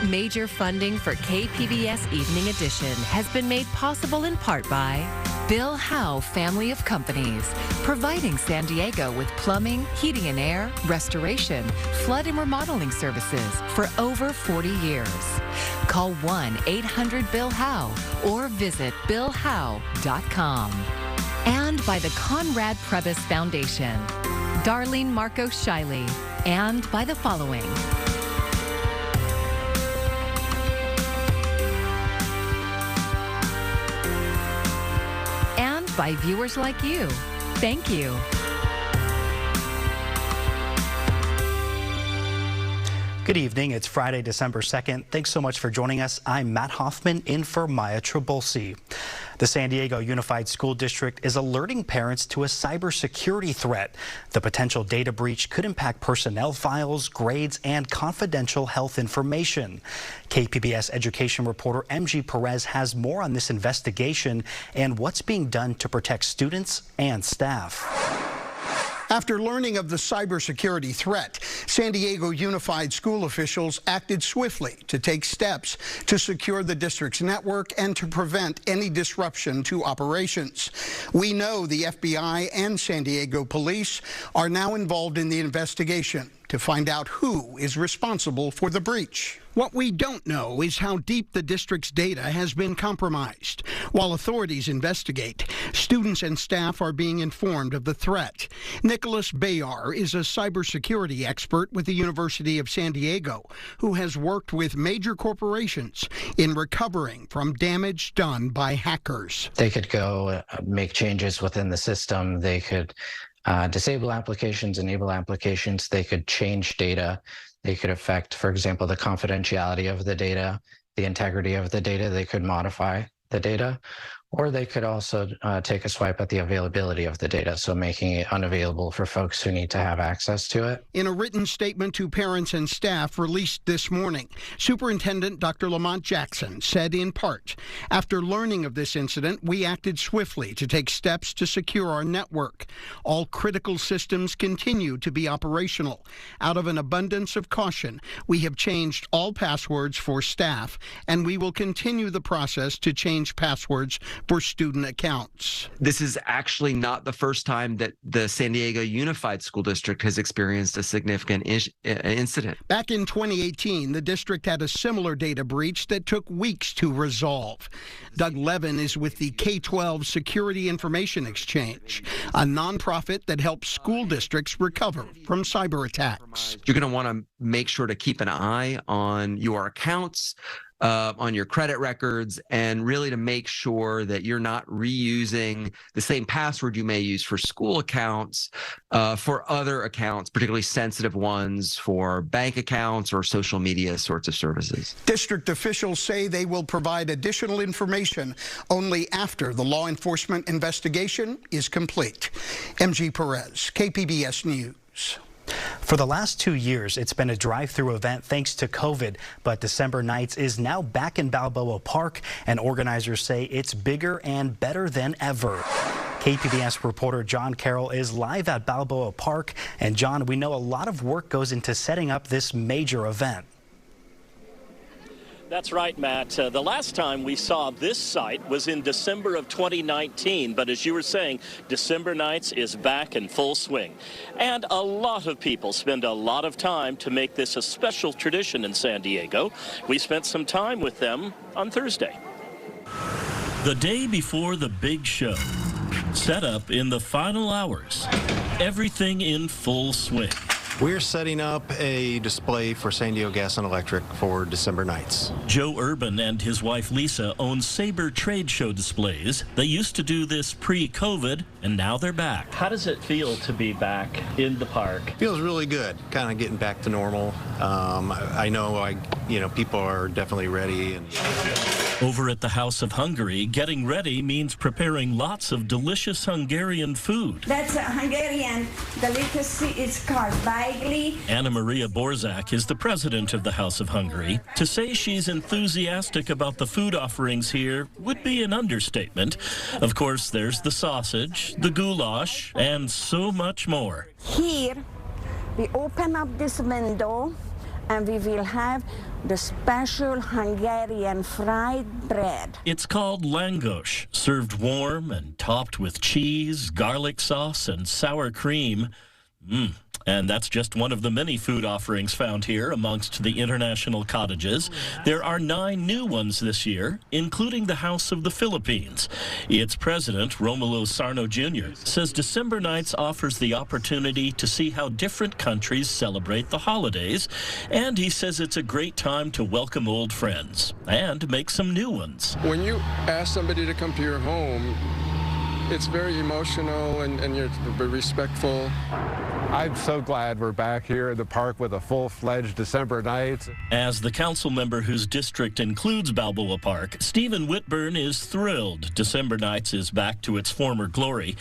Major funding for KPBS Evening Edition has been made possible in part by Bill Howe Family of Companies, providing San Diego with plumbing, heating and air, restoration, flood and remodeling services for over 40 years. Call 1-800-BILL-HOWE or visit billhowe.com. And by the Conrad Prebys Foundation, Darlene Marco Shiley, and by the following. And by viewers like you. Thank you. Good evening. It's Friday, December 2nd. Thanks so much for joining us. I'm Matt Hoffman in for Maya Trabulsi. The San Diego Unified School District is alerting parents to a cybersecurity threat. The potential data breach could impact personnel files, grades, and confidential health information. KPBS education reporter MG Perez has more on this investigation and what's being done to protect students and staff. After learning of the cybersecurity threat, San Diego Unified School officials acted swiftly to take steps to secure the district's network and to prevent any disruption to operations. We know the FBI and San Diego police are now involved in the investigation to find out who is responsible for the breach. What we don't know is how deep the district's data has been compromised. While authorities investigate, students and staff are being informed of the threat. Nicholas Bayar is a cybersecurity expert with the University of San Diego who has worked with major corporations in recovering from damage done by hackers. They could go make changes within the system. They could disable applications, enable applications. They could change data. They could affect, for example, the confidentiality of the data, the integrity of the data. They could modify the data, or they could also take a swipe at the availability of the data, so making it unavailable for folks who need to have access to it. In a written statement to parents and staff released this morning, Superintendent Dr. Lamont Jackson said in part, after learning of this incident, we acted swiftly to take steps to secure our network. All critical systems continue to be operational. Out of an abundance of caution, we have changed all passwords for staff, and we will continue the process to change passwords for student accounts. This is actually not the first time that the San Diego Unified School District has experienced a significant incident. Back in 2018, the district had a similar data breach that took weeks to resolve. Doug Levin is with the K-12 Security Information Exchange, a nonprofit that helps school districts recover from cyber attacks. You're going to want to make sure to keep an eye on your accounts, on your credit records, and really to make sure that you're not reusing the same password you may use for school accounts for other accounts, particularly sensitive ones for bank accounts or social media sorts of services. District officials say they will provide additional information only after the law enforcement investigation is complete. MG Perez, KPBS News. For the last 2 years, it's been a drive-through event thanks to COVID, but December Nights is now back in Balboa Park, and organizers say it's bigger and better than ever. KPBS reporter John Carroll is live at Balboa Park, and John, we know a lot of work goes into setting up this major event. That's right, Matt. The last time we saw this site was in December of 2019, but as you were saying, December Nights is back in full swing. And a lot of people spend a lot of time to make this a special tradition in San Diego. We spent some time with them on Thursday. The day before the big show, set up in the final hours, everything in full swing. We're setting up a display for San Diego Gas and Electric for December Nights. Joe Urban and his wife Lisa own Sabre Trade Show displays. They used to do this pre-COVID, and now they're back. How does it feel to be back in the park? Feels really good, kind of getting back to normal. I know people are definitely ready. Over at the House of Hungary, getting ready means preparing lots of delicious Hungarian food. That's a Hungarian delicacy. It's called baigli. Anna Maria Borzak is the president of the House of Hungary. To say she's enthusiastic about the food offerings here would be an understatement. Of course, there's the sausage, the goulash, and so much more. Here, we open up this window and we will have the special Hungarian fried bread. It's called langos, served warm and topped with cheese, garlic sauce, and sour cream. And that's just one of the many food offerings found here amongst the international cottages. There are 9 new ones this year, including the House of the Philippines. Its president, Romulo Sarno Jr., says December nights offers the opportunity to see how different countries celebrate the holidays. And he says it's a great time to welcome old friends and make some new ones. When you ask somebody to come to your home, it's very emotional and you're respectful. I'm so glad we're back here in the park with a full-fledged December night. As the council member whose district includes Balboa Park, Stephen Whitburn is thrilled December nights is back to its former glory.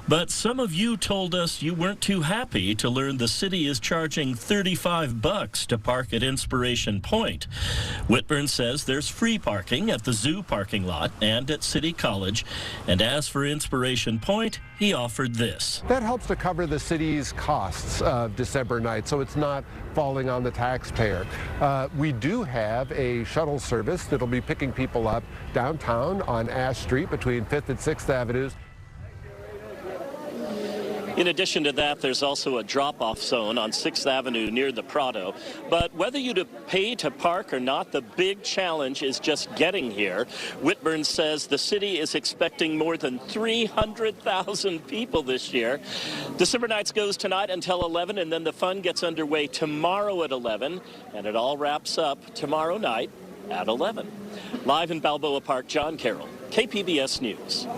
But some of you told us you weren't too happy to learn the city is charging $35 to park at Inspiration Point. Whitburn says there's free parking at the zoo parking lot and at City College. And as for Inspiration Point, he offered this. That helps to cover the city's costs of December night, so it's not falling on the taxpayer. We do have a shuttle service that'll be picking people up downtown on Ash Street between 5th and 6th Avenues. In addition to that, there's also a drop-off zone on 6th Avenue near the Prado. But whether you pay to park or not, the big challenge is just getting here. Whitburn says the city is expecting more than 300,000 people this year. December nights goes tonight until 11, and then the fun gets underway tomorrow at 11, and it all wraps up tomorrow night at 11. Live in Balboa Park, John Carroll, KPBS News.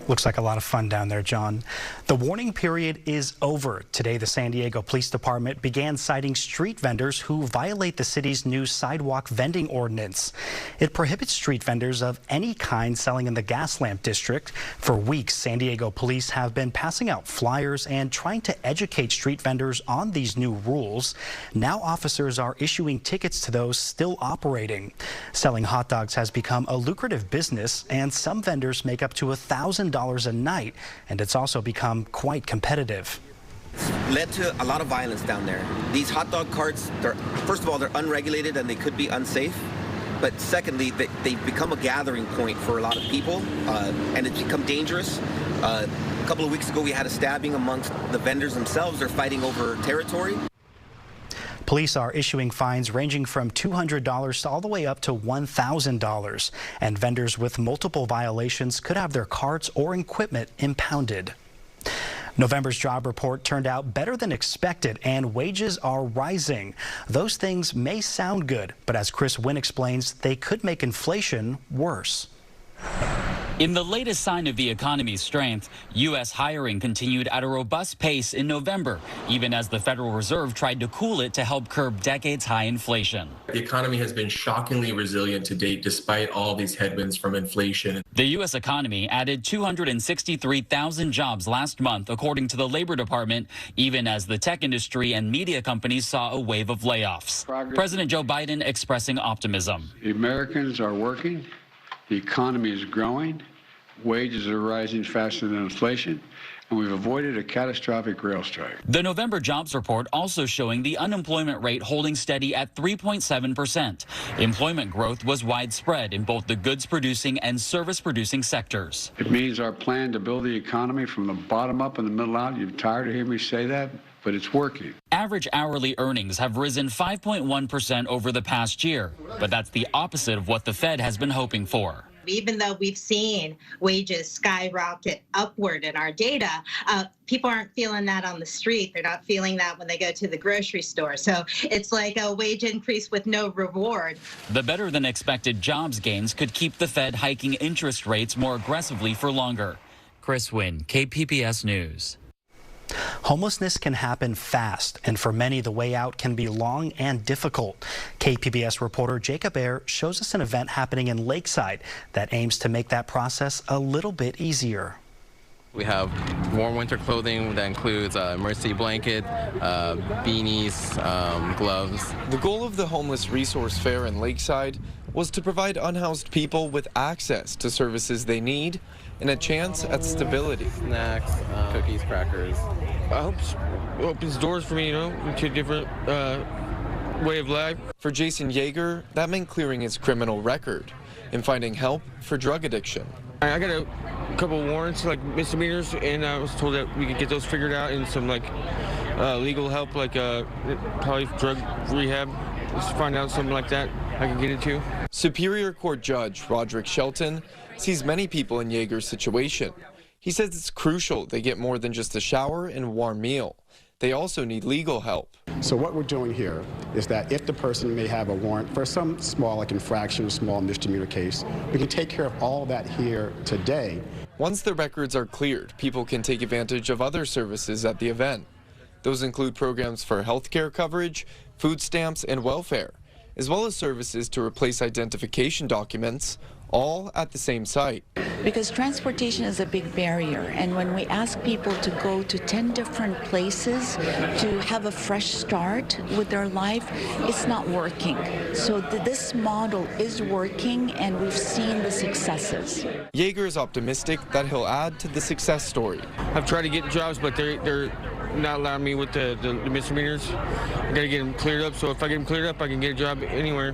Looks like a lot of fun down there, John. The warning period is over. Today, the San Diego Police Department began citing street vendors who violate the city's new sidewalk vending ordinance. It prohibits street vendors of any kind selling in the gas lamp district. For weeks, San Diego police have been passing out flyers and trying to educate street vendors on these new rules. Now officers are issuing tickets to those still operating. Selling hot dogs has become a lucrative business, and some vendors make up to $1,000 a night, and it's also become quite competitive. Led to a lot of violence down there. These hot dog carts, first of all, they're unregulated and they could be unsafe. But secondly, they've become a gathering point for a lot of people, and it's become dangerous. A couple of weeks ago, we had a stabbing amongst the vendors themselves. They're fighting over territory. Police are issuing fines ranging from $200 to all the way up to $1,000. And vendors with multiple violations could have their carts or equipment impounded. November's job report turned out better than expected, and wages are rising. Those things may sound good, but as Chris Wynn explains, they could make inflation worse. In the latest sign of the economy's strength, U.S. hiring continued at a robust pace in November, even as the Federal Reserve tried to cool it to help curb decades-high inflation. The economy has been shockingly resilient to date, despite all these headwinds from inflation. The U.S. economy added 263,000 jobs last month, according to the Labor Department, even as the tech industry and media companies saw a wave of layoffs. President Joe Biden expressing optimism. Americans are working. The economy is growing, wages are rising faster than inflation, and we've avoided a catastrophic rail strike. The November jobs report also showing the unemployment rate holding steady at 3.7%. Employment growth was widespread in both the goods-producing and service-producing sectors. It means our plan to build the economy from the bottom up and the middle out. You're tired of hearing me say that? But it's working. Average hourly earnings have risen 5.1% over the past year, but that's the opposite of what the Fed has been hoping for. Even though we've seen wages skyrocket upward in our data, people aren't feeling that on the street. They're not feeling that when they go to the grocery store. So it's like a wage increase with no reward. The better than expected jobs gains could keep the Fed hiking interest rates more aggressively for longer. Chris Wynn, KPBS News. Homelessness can happen fast, and for many, the way out can be long and difficult. KPBS reporter Jacob Ayer shows us an event happening in Lakeside that aims to make that process a little bit easier. We have warm winter clothing that includes a emergency blanket, beanies, gloves. The goal of the Homeless Resource Fair in Lakeside was to provide unhoused people with access to services they need and a chance at stability. Snacks, cookies, crackers. I hope it opens doors for me, to different way of life. For Jason Yeager, that meant clearing his criminal record and finding help for drug addiction. I got a couple warrants, like misdemeanors, and I was told that we could get those figured out and some like legal help, like probably drug rehab. Just find out something like that I can get into. Superior Court Judge Roderick Shelton sees many people in Yeager's situation. He says it's crucial they get more than just a shower and a warm meal. They also need legal help. So what we're doing here is that if the person may have a warrant for some small like infraction, small misdemeanor case, we can take care of all that here today. Once the records are cleared, people can take advantage of other services at the event. Those include programs for health care coverage, food stamps, and welfare, as well as services to replace identification documents, all at the same site. Because transportation is a big barrier, and when we ask people to go to 10 different places to have a fresh start with their life, it's not working. So this model is working, and we've seen the successes. Yeager is optimistic that he'll add to the success story. I've tried to get jobs, but they're not allowing me with the misdemeanors. I gotta get them cleared up, so if I get them cleared up, I can get a job anywhere,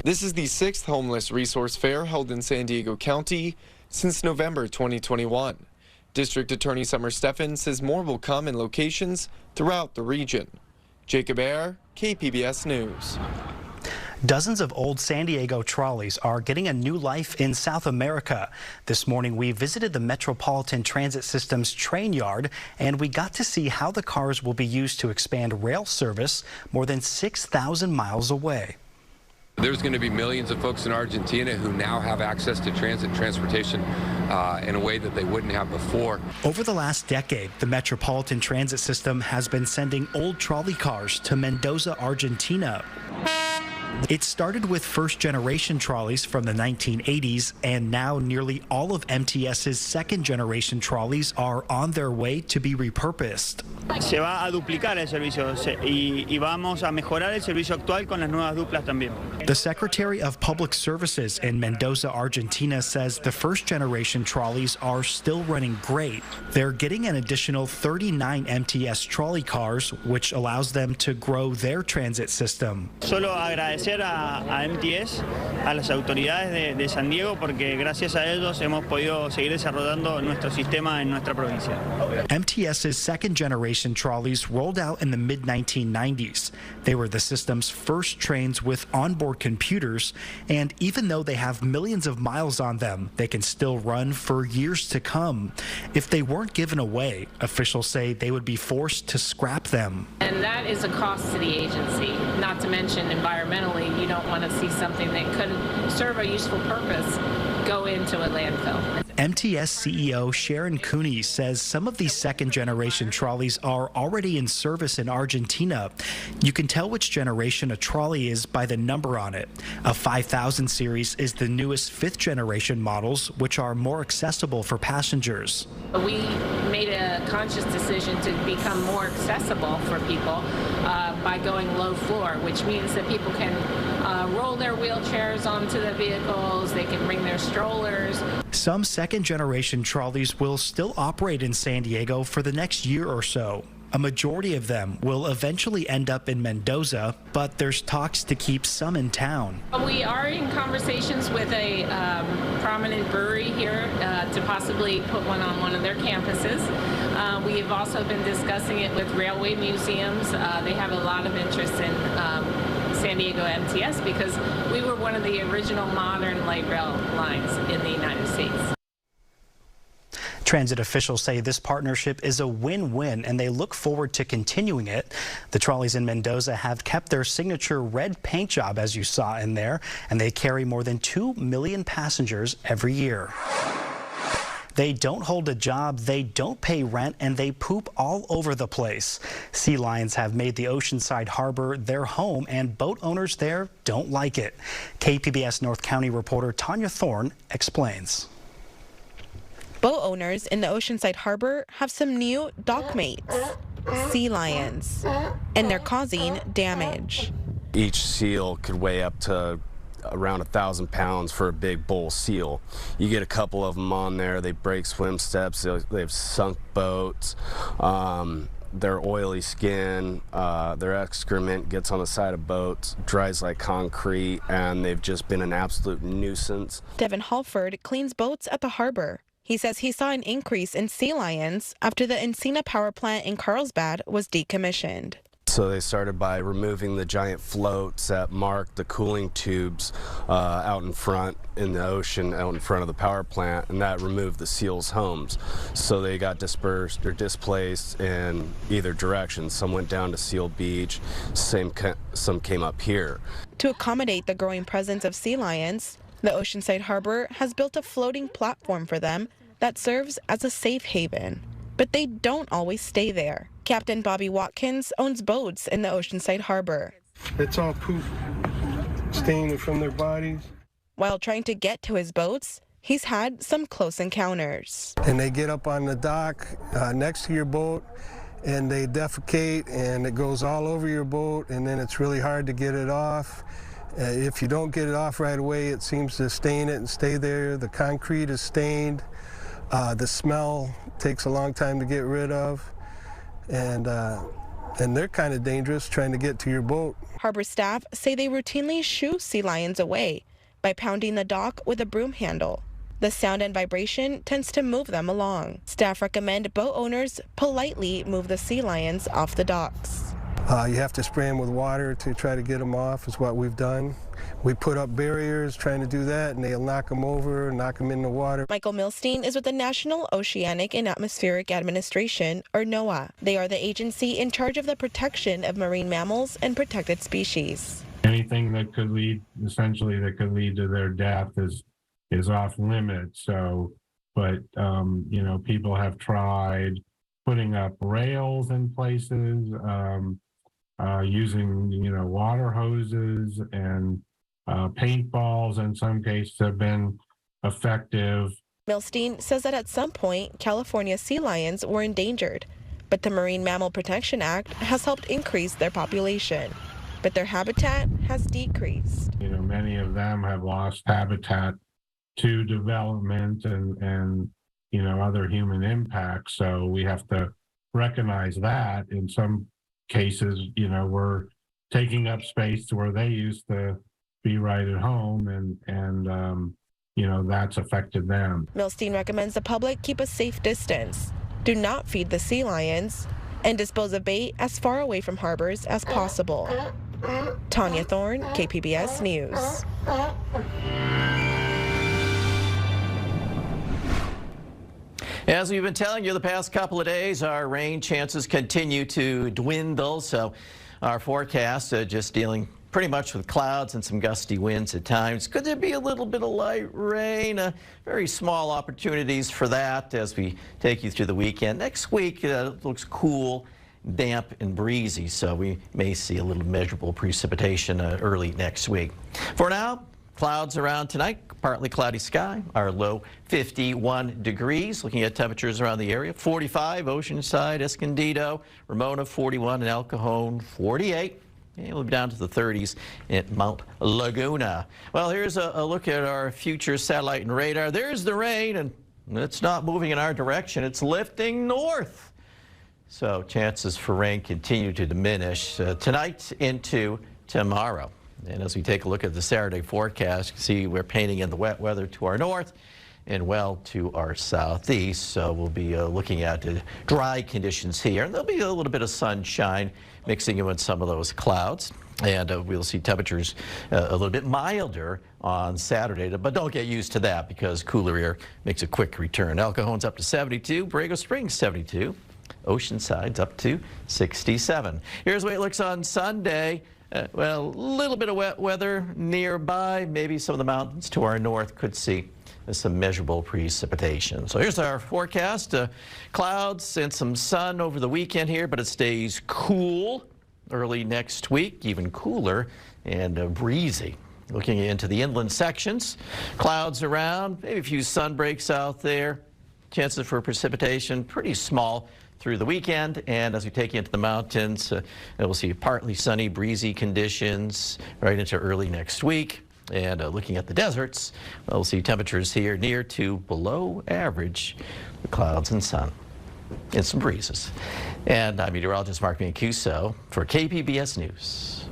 This is the 6th Homeless Resource Fair held in San Diego County since November 2021. District Attorney Summer Steffen says more will come in locations throughout the region. Jacob Ayer, KPBS News. Dozens of old San Diego trolleys are getting a new life in South America. This morning, we visited the Metropolitan Transit System's train yard, and we got to see how the cars will be used to expand rail service more than 6,000 miles away. There's going to be millions of folks in Argentina who now have access to transit and transportation in a way that they wouldn't have before. Over the last decade, the Metropolitan Transit System has been sending old trolley cars to Mendoza, Argentina. It started with first-generation trolleys from the 1980s, and now nearly all of MTS's second-generation trolleys are on their way to be repurposed. Se va a duplicar el servicio y vamos a mejorar el servicio actual con las nuevas duplas también. The Secretary of Public Services in Mendoza, Argentina says the first-generation trolleys are still running great. They're getting an additional 39 MTS trolley cars, which allows them to grow their transit system. Solo agradecer a MTS, a las autoridades de San Diego, porque gracias a ellos hemos podido seguir desarrollando nuestro sistema en nuestra provincia. MTS's second-generation trolleys rolled out in the mid-1990s. They were the system's first trains with onboard computers, and even though they have millions of miles on them, they can still run for years to come. If they weren't given away, officials say they would be forced to scrap them. And that is a cost to the agency, not to mention environmentally. You don't want to see something that could serve a useful purpose go into a landfill. MTS CEO Sharon Cooney says some of these second-generation trolleys are already in service in Argentina. You can tell which generation a trolley is by the number on it. A 5000 series is the newest fifth-generation models, which are more accessible for passengers. We made a conscious decision to become more accessible for people by going low floor, which means that people can roll their wheelchairs onto the vehicles, they can bring their strollers. Some second-generation trolleys will still operate in San Diego for the next year or so. A majority of them will eventually end up in Mendoza, but there's talks to keep some in town. We are in conversations with a prominent brewery here to possibly put one on one of their campuses. We have also been discussing it with railway museums. They have a lot of interest in San Diego MTS because we were one of the original modern light rail lines in the United States. Transit officials say this partnership is a win-win, and they look forward to continuing it. The trolleys in Mendoza have kept their signature red paint job, as you saw in there, and they carry more than 2 million passengers every year. They don't hold a job, they don't pay rent, and they poop all over the place. Sea lions have made the Oceanside harbor their home, and boat owners there don't like it. KPBS North County reporter Tanya Thorne explains. Boat owners in the Oceanside harbor have some new dock mates, sea lions, and they're causing damage. Each seal could weigh up to around 1,000 pounds for a big bull seal. You get a couple of them on there, they break swim steps, they have sunk boats. their oily skin, their excrement gets on the side of boats, dries like concrete, and they've just been an absolute nuisance. Devin Halford cleans boats at the harbor. He says he saw an increase in sea lions after the Encina power plant in Carlsbad was decommissioned. So they started by removing the giant floats that mark the cooling tubes out in front in the ocean, out in front of the power plant, and that removed the seals' homes. So they got dispersed or displaced in either direction. Some went down to Seal Beach, some came up here. To accommodate the growing presence of sea lions, the Oceanside Harbor has built a floating platform for them that serves as a safe haven. But they don't always stay there. Captain Bobby Watkins owns boats in the Oceanside Harbor. It's all poop staining from their bodies. While trying to get to his boats, he's had some close encounters. And they get up on the dock next to your boat, and they defecate, and it goes all over your boat, and then it's really hard to get it off. If you don't get it off right away, it seems to stain it and stay there. The concrete is stained. The smell takes a long time to get rid of, and they're kind of dangerous trying to get to your boat. Harbor staff say they routinely shoo sea lions away by pounding the dock with a broom handle. The sound and vibration tends to move them along. Staff recommend boat owners politely move the sea lions off the docks. You have to spray them with water to try to get them off, is what we've done. We put up barriers trying to do that, and they'll knock them over, knock them in the water. Michael Milstein is with the National Oceanic and Atmospheric Administration, or NOAA. They are the agency in charge of the protection of marine mammals and protected species. Anything that could lead, essentially, that could lead to their death is off limits. So, but, you know, people have tried putting up rails in places, using, you know, water hoses, and paintballs in some cases have been effective. Milstein says that at some point, California sea lions were endangered, but the Marine Mammal Protection Act has helped increase their population. But their habitat has decreased. You know, many of them have lost habitat to development and you know, other human impacts. So we have to recognize that. In some cases, you know, we're taking up space to where they used to be right at home, and you know, that's affected them. Milstein recommends the public keep a safe distance, do not feed the sea lions, and dispose of bait as far away from harbors as possible. Tanya Thorne, KPBS News. As we've been telling you the past couple of days, our rain chances continue to dwindle, so our forecast just dealing pretty much with clouds and some gusty winds at times. Could there be a little bit of light rain? Very small opportunities for that as we take you through the weekend. Next week looks cool, damp, and breezy, so we may see a little measurable precipitation early next week. For now, clouds around tonight, partly cloudy sky, our low 51 degrees. Looking at temperatures around the area, 45 Oceanside, Escondido, Ramona 41, and El Cajon 48. And we'll be down to the 30s at Mount Laguna. Well, here's a look at our future satellite and radar. There's the rain, and it's not moving in our direction. It's lifting north. So chances for rain continue to diminish tonight into tomorrow. And as we take a look at the Saturday forecast, you see we're painting in the wet weather to our north and well to our southeast. So we'll be looking at dry conditions here. And there'll be a little bit of sunshine mixing in with some of those clouds. And we'll see temperatures a little bit milder on Saturday. But don't get used to that because cooler air makes a quick return. El Cajon's up to 72, Borrego Springs 72. Oceanside's up to 67. Here's the way it looks on Sunday. Well, a little bit of wet weather nearby. Maybe some of the mountains to our north could see some measurable precipitation. So here's our forecast. Clouds and some sun over the weekend here, but it stays cool early next week, even cooler and breezy. Looking into the inland sections, clouds around, maybe a few sun breaks out there. Chances for precipitation pretty small through the weekend, and as we take you into the mountains, we'll see partly sunny, breezy conditions right into early next week. And looking at the deserts, we'll see temperatures here near to below average, the clouds and sun. and some breezes. And I'm meteorologist Mark Mancuso for KPBS News.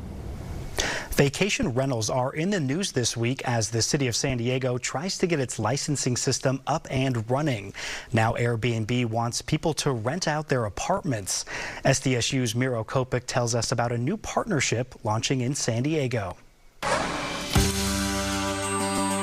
Vacation rentals are in the news this week as the city of San Diego tries to get its licensing system up and running. Now Airbnb wants people to rent out their apartments. SDSU's Miro Kopik tells us about a new partnership launching in San Diego.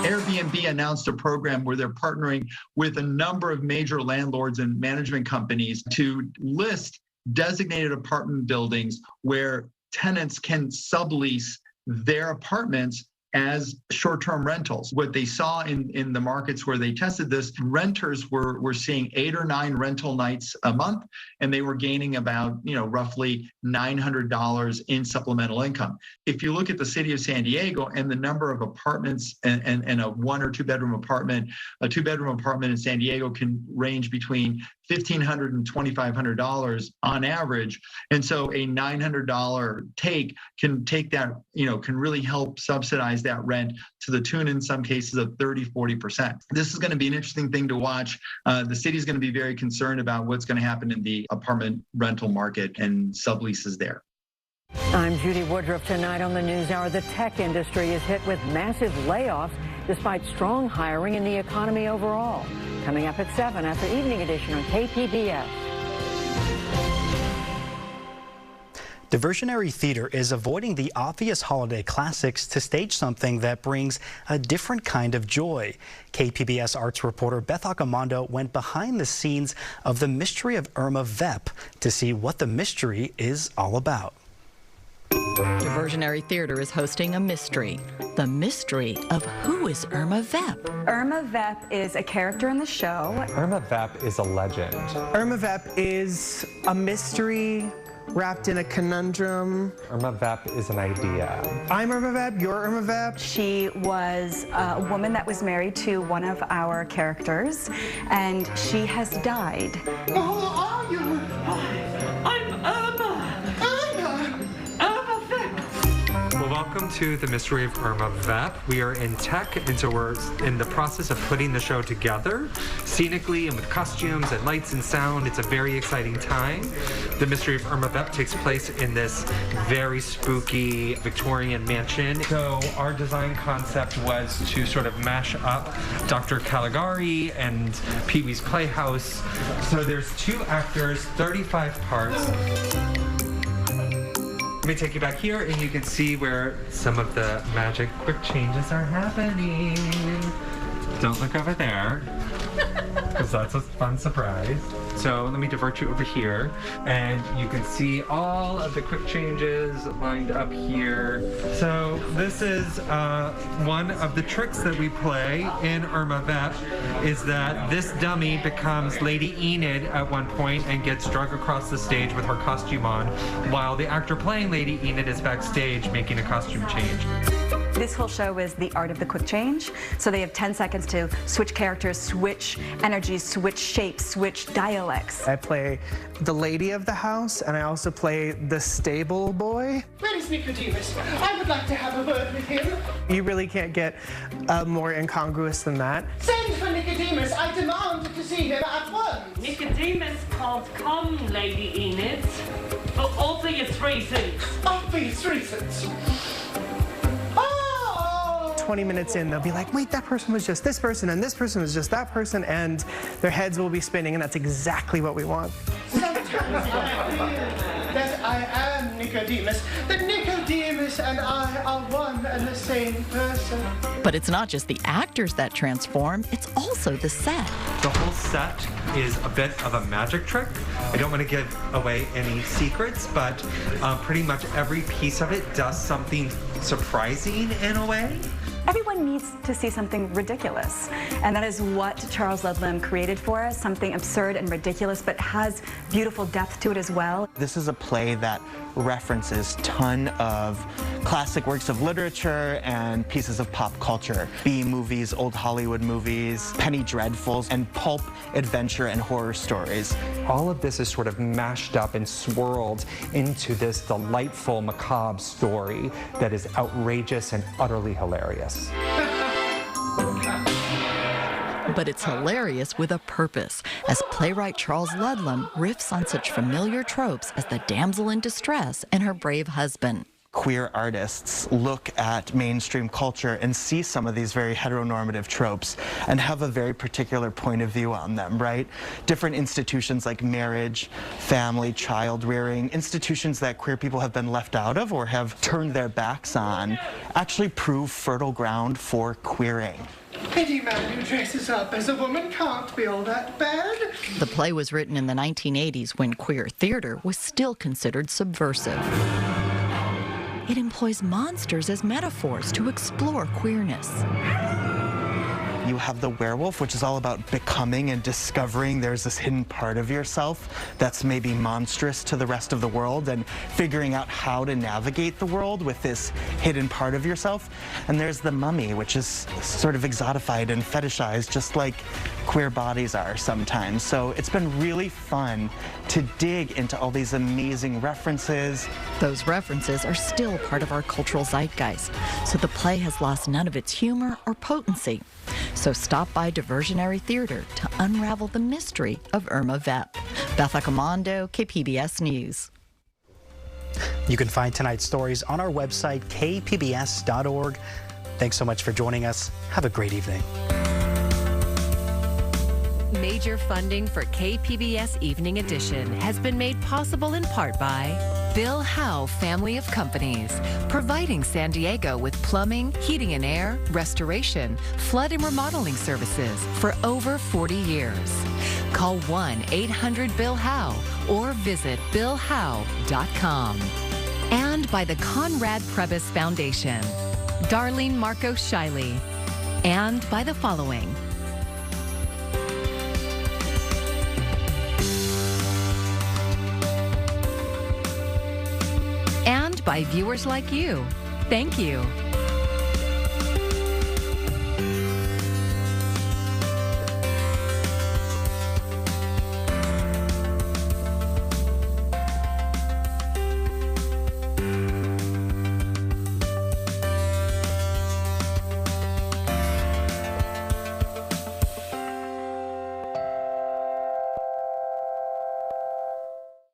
Airbnb announced a program where they're partnering with a number of major landlords and management companies to list designated apartment buildings where tenants can sublease their apartments as short-term rentals. What they saw in the markets where they tested this, renters were seeing 8 or 9 rental nights a month, and they were gaining about, roughly $900 in supplemental income. If you look at the city of San Diego and the number of apartments and a 1 or 2 bedroom apartment, a 2-bedroom apartment in San Diego can range between $1,500 and $2,500 on average. And so a $900 can take that, can really help subsidize that rent to the tune in some cases of 30-40%. This is going to be an interesting thing to watch. The city is going to be very concerned about what's going to happen in the apartment rental market and subleases there. I'm Judy Woodruff. Tonight on the NewsHour, the tech industry is hit with massive layoffs despite strong hiring in the economy overall. Coming up at 7 after Evening Edition on KPBS. Diversionary theater is avoiding the obvious holiday classics to stage something that brings a different kind of joy. KPBS arts reporter Beth Accomando went behind the scenes of the mystery of Irma Vep to see what the mystery is all about. Diversionary Theater is hosting a mystery. The mystery of who is Irma Vep? Irma Vep is a character in the show. Irma Vep is a legend. Irma Vep is a mystery wrapped in a conundrum. Irma Vep is an idea. I'm Irma Vep, you're Irma Vep. She was a woman that was married to one of our characters, and she has died. Who are you? I'm Irma. Irma Vep. Well, welcome to the mystery of Irma Vep. We are in tech, and so we're in the process of putting the show together, scenically and with costumes and lights and sound. It's a very exciting time. The mystery of Irma Vep takes place in this very spooky Victorian mansion. So our design concept was to sort of mash up Dr. Caligari and Pee-wee's Playhouse. So there's 2 actors, 35 parts. Let me take you back here, and you can see where some of the magic quick changes are happening. Don't look over there, because that's a fun surprise. So let me divert you over here, and you can see all of the quick changes lined up here. So this is one of the tricks that we play in Irma Vep, is that this dummy becomes Lady Enid at one point and gets drug across the stage with her costume on, while the actor playing Lady Enid is backstage making a costume change. This whole show is the art of the quick change. So they have 10 seconds to switch characters, switch energies, switch shapes, switch dialects. I play the lady of the house, and I also play the stable boy. Where is Nicodemus? I would like to have a word with him. You really can't get more incongruous than that. Send for Nicodemus. I demand to see him at once. Nicodemus can't come, Lady Enid, for obvious reasons. Obvious reasons? 20 minutes in, they'll be like, wait, that person was just this person, and this person was just that person, and their heads will be spinning, and that's exactly what we want. Sometimes I feel that I am Nicodemus, that Nicodemus and I are one and the same person. But it's not just the actors that transform, it's also the set. The whole set is a bit of a magic trick. I don't want to give away any secrets, but pretty much every piece of it does something surprising in a way. Everyone needs to see something ridiculous, and that is what Charles Ludlam created for us, something absurd and ridiculous, but has beautiful depth to it as well. This is a play that references a ton of classic works of literature and pieces of pop culture. B-movies, old Hollywood movies, penny dreadfuls, and pulp adventure and horror stories. All of this is sort of mashed up and swirled into this delightful, macabre story that is outrageous and utterly hilarious. but it's hilarious with a purpose, as playwright Charles Ludlam riffs on such familiar tropes as the damsel in distress and her brave husband. Queer artists look at mainstream culture and see some of these very heteronormative tropes and have a very particular point of view on them, right? Different institutions like marriage, family, child rearing, institutions that queer people have been left out of or have turned their backs on, actually prove fertile ground for queering. Any man who dresses up as a woman can't be all that bad. The play was written in the 1980s when queer theater was still considered subversive. It employs monsters as metaphors to explore queerness. You have the werewolf, which is all about becoming and discovering there's this hidden part of yourself that's maybe monstrous to the rest of the world, and figuring out how to navigate the world with this hidden part of yourself. And there's the mummy, which is sort of exotified and fetishized, just like queer bodies are sometimes. So it's been really fun to dig into all these amazing references. Those references are still part of our cultural zeitgeist, so the play has lost none of its humor or potency. So stop by Diversionary Theater to unravel the mystery of Irma Vep. Beth Accomando, KPBS News. You can find tonight's stories on our website, kpbs.org. Thanks so much for joining us. Have a great evening. Major funding for KPBS Evening Edition has been made possible in part by Bill Howe Family of Companies, providing San Diego with plumbing, heating and air, restoration, flood and remodeling services for over 40 years. Call 1-800-BILL-HOWE or visit billhowe.com. And by the Conrad Prebys Foundation, Darlene Marco Shiley. And by the following: and by viewers like you. Thank you.